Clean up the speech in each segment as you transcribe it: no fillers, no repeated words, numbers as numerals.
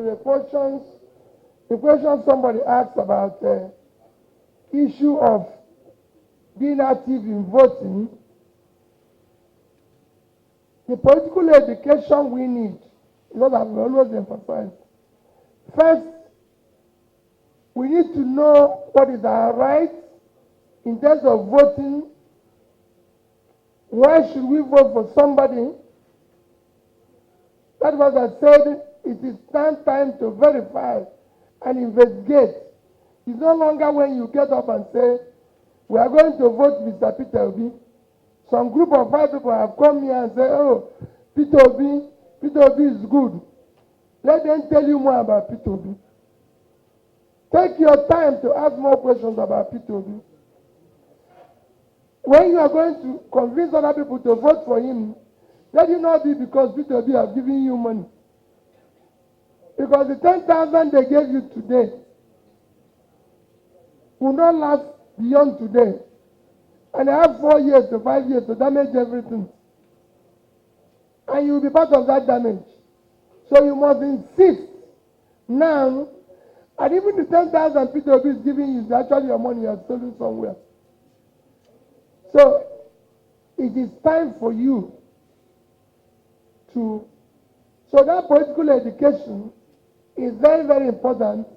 the question somebody asked about issue of being active in voting, the political education we need is what I've always emphasized. First, we need to know what is our right in terms of voting. Why should we vote for somebody? That was I said, it is time to verify and investigate. It's no longer when you get up and say, we are going to vote Mr. Peter Obi. Some group of 5 people have come here and say, oh, Peter Obi is good. Let them tell you more about Peter Obi. Take your time to ask more questions about Peter Obi. When you are going to convince other people to vote for him, let it not be because Peter Obi have given you money. Because the 10,000 they gave you today will not last beyond today. And they have 4 years to 5 years to damage everything. And you will be part of that damage. So you must insist now, and even the 10,000 Peter Obi is giving you is actually your money you are stolen somewhere. So it is time for you to, so that political education is very, very important,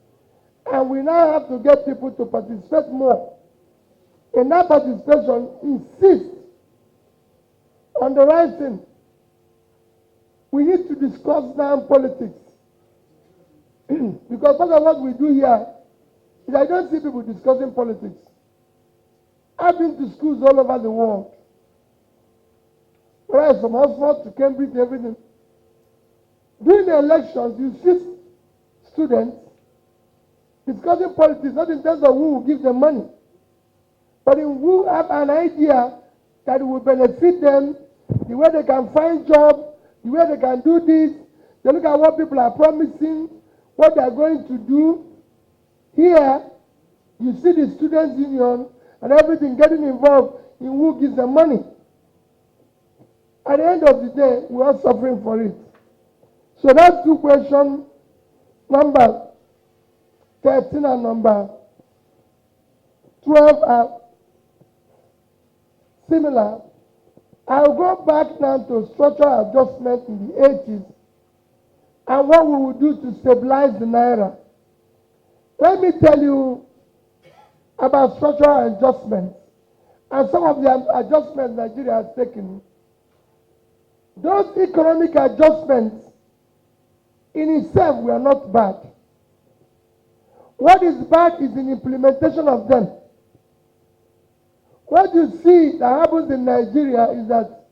and we now have to get people to participate more. In that participation, insist on the right thing. We need to discuss now politics. Because part of what we do here is I don't see people discussing politics. I've been to schools all over the world. Whether from Oxford to Cambridge, everything. During the elections, you see students discussing politics, not in terms of who will give them money, but in who have an idea that will benefit them, the way they can find jobs, the way they can do this. They look at what people are promising, what they are going to do. Here, you see the students' union and everything getting involved in who gives them money. At the end of the day, we are suffering for it. So that's 2 questions, number 13 and number 12 are similar. I'll go back now to structural adjustment in the 80s and what we will do to stabilize the Naira. Let me tell you about structural adjustments and some of the adjustments Nigeria has taken. Those economic adjustments in itself were not bad. What is bad is the implementation of them. What you see that happens in Nigeria is that,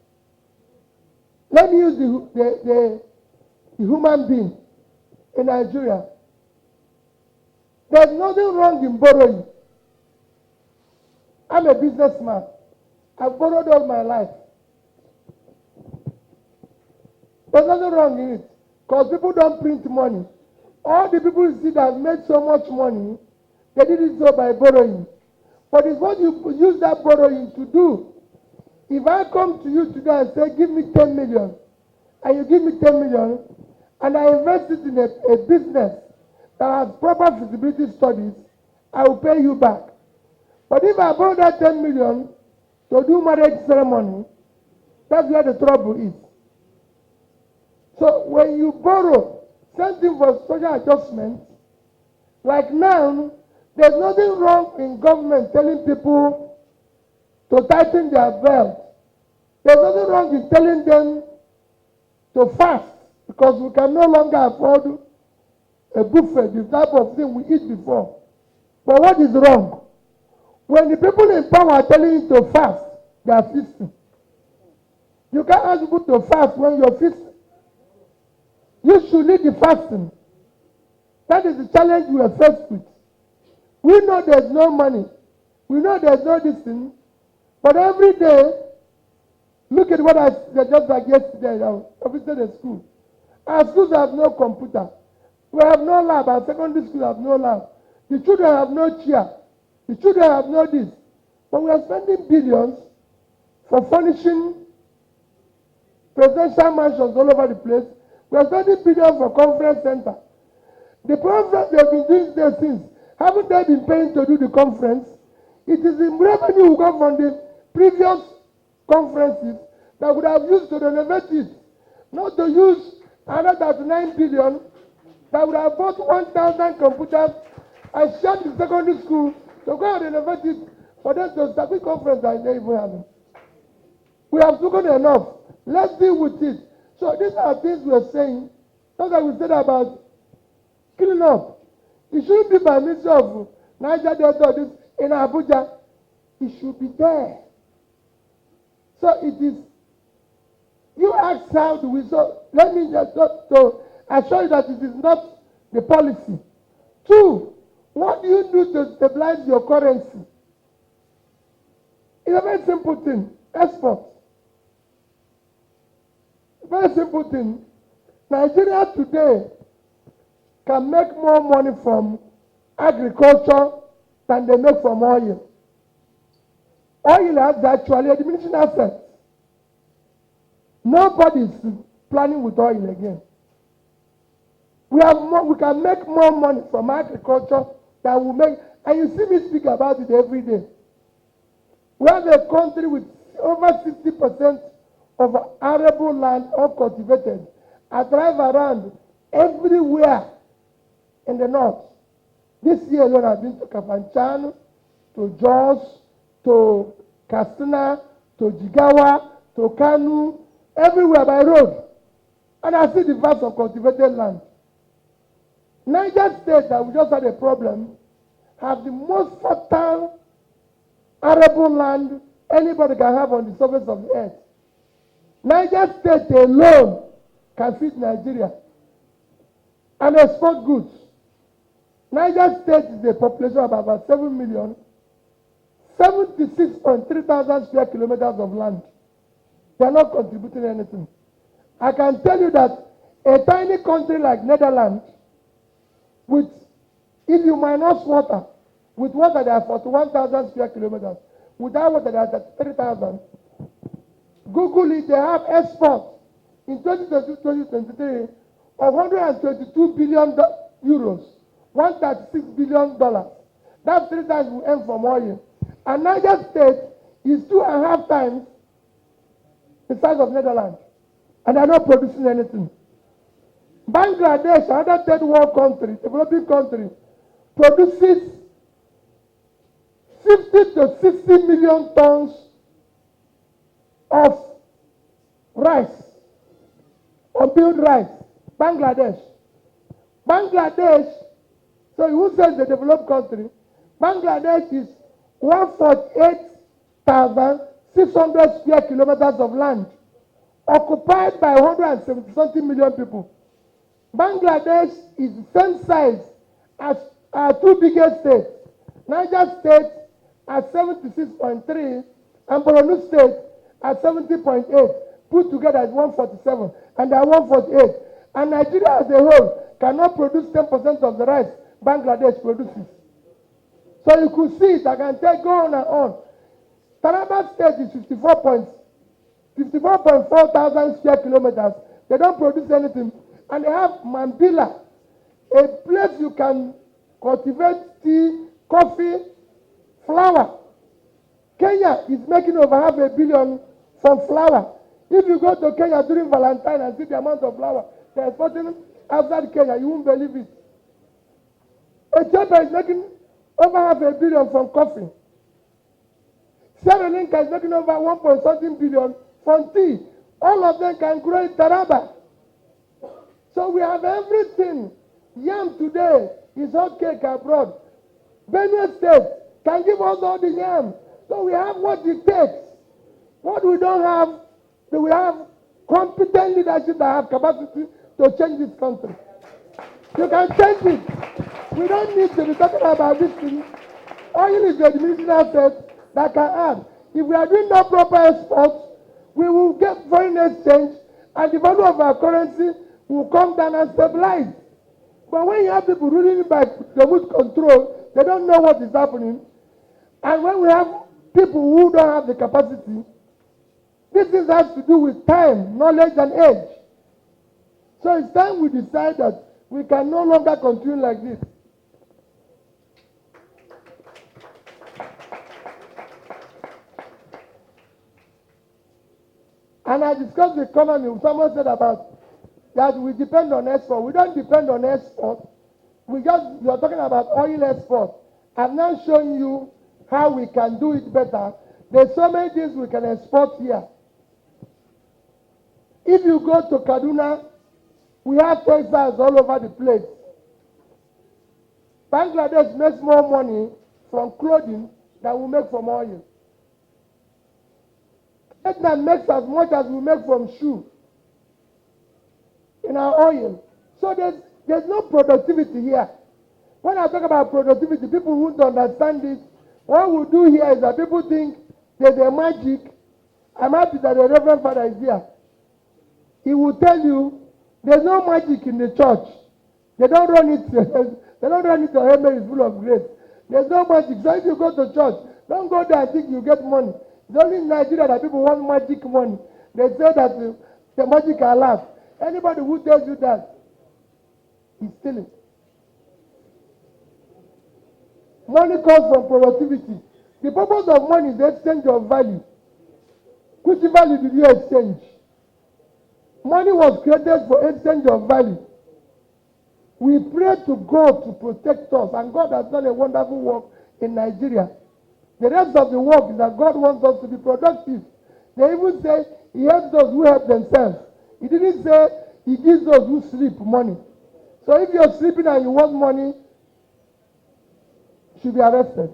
let me use the human being in Nigeria. There's nothing wrong in borrowing. I'm a businessman. I've borrowed all my life. There's nothing wrong in it, because people don't print money. All the people you see that have made so much money, they did it so by borrowing. But it's what you use that borrowing to do. If I come to you today and say, give me 10 million, and you give me 10 million, and I invest it in a business that has proper feasibility studies, I will pay you back. But if I borrow that 10 million to do marriage ceremony, that's where the trouble is. So when you borrow, same thing for social adjustment, like now, there's nothing wrong in government telling people to tighten their belt. There's nothing wrong in telling them to fast, because we can no longer afford a buffet, the type of thing we eat before. But what is wrong? When the people in power are telling you to fast, they are feasting. You can't ask people to fast when you're feasting. You should lead the fasting. That is the challenge we are faced with. We know there's no money. We know there's no this thing. But every day, look at what I said just like yesterday. I visited a school. Our schools have no computer. We have no lab. Our secondary schools have no lab. The children have no chair. The children have no this. But we are spending billions for furnishing presidential mansions all over the place. We are spending billions for conference center. The conference they've been doing there since, haven't they been paying to do the conference? It is the revenue we got from the previous conferences that would have used to renovate it, not to use another 39 billion that would have bought 1,000 computers and shut the secondary school to go and renovate it for them to start the conference that they even having. We have spoken enough. Let's deal with it. So these are things we are saying. Not that we said about cleaning up. It shouldn't be by means of Niger Delta this in Abuja. It should be there. So it is. You ask how do we, so let me just to assure you that it is not the policy. 2, what do you do to stabilize your currency? It's a very simple thing. Export. Very simple thing. Nigeria today can make more money from agriculture than they make from oil. Oil has actually a diminishing asset. Nobody is planning with oil again. We can make more money from agriculture than we make, and you see me speak about it every day. We have a country with over 60% of arable land uncultivated. I drive around everywhere in the north. This year alone I've been to Kafanchan, to Jos, to Katsina, to Jigawa, to Kanu, everywhere by road. And I see the vast of cultivated land. Niger State, that we just had a problem, have the most fertile arable land anybody can have on the surface of the earth. Niger State alone can feed Nigeria and export goods. Niger State is a population of about 7 million, 76.3 thousand square kilometers of land. They are not contributing anything. I can tell you that a tiny country like Netherlands, with, if you minus water, with water they are 41,000 square kilometers, without water they are 30,000. Google it, they have export in 2022-2023 of 122 billion euros, $136 billion. That's 3 times we earn from oil. And Niger State is 2.5 times the size of Netherlands. And they're not producing anything. Bangladesh, another third world country, developing country, produces 50 to 60 million tons of rice, unpeeled rice. Bangladesh. So who says the developed country? Bangladesh is 148,600 square kilometers of land, occupied by 170 million people. Bangladesh is the same size as our 2 biggest states. Niger State at 76.3 and Borno State at 70.8. Put together is 147 and they are 148. And Nigeria as a whole cannot produce 10% of the rice Bangladesh produces. So you could see it, I can tell, go on and on. Taraba State is 54.4 thousand square kilometers. They don't produce anything. And they have Mambila, a place you can cultivate tea, coffee, flour. Kenya is making over $500 million from flour. If you go to Kenya during Valentine and see the amount of flour they're exporting outside Kenya, you won't believe it. Ethiopia is making over $500 million from coffee. Sierra Leone is making over 1.something billion from tea. All of them can grow in Taraba. So we have everything. Yam today is hot cake abroad. Benue State can give us all the yam. So we have what it takes. What we don't have, we have competent leadership that have capacity to change this country. You can change it. We don't need to be talking about this thing. Oil is the diminishing asset that can add. If we are doing no proper exports, we will get foreign exchange and the value of our currency will come down and stabilize. But when you have people ruling by remote control, they don't know what is happening. And when we have people who don't have the capacity, this has to do with time, knowledge, and age. So it's time we decide that We can no longer continue like this. And I discussed the economy. Someone said about that we depend on export. We don't depend on export. We are talking about oil export. I've now shown you how we can do it better. There's so many things we can export here. If you go to Kaduna, we have textiles all over the place. Bangladesh makes more money from clothing than we make from oil. Vietnam makes as much as we make from shoe in our oil. So there's no productivity here. When I talk about productivity, people won't understand it. What we do here is that people think there's a magic. I'm happy that the Reverend Father is here. He will tell you there's no magic in the church. They don't run it. They don't run it to heaven is full of grace. There's no magic. So if you go to church, don't go there and think you get money. It's only in Nigeria that people want magic money. They say that the magic are laugh. Anybody who tells you that is stealing. Money comes from productivity. The purpose of money is the exchange of value. Which value did you exchange? Money was created for exchange of value. We pray to God to protect us, and God has done a wonderful work in Nigeria. The rest of the work is that God wants us to be productive. They even say He helps those who help themselves. He didn't say He gives those who sleep money. So if you're sleeping and you want money, you should be arrested.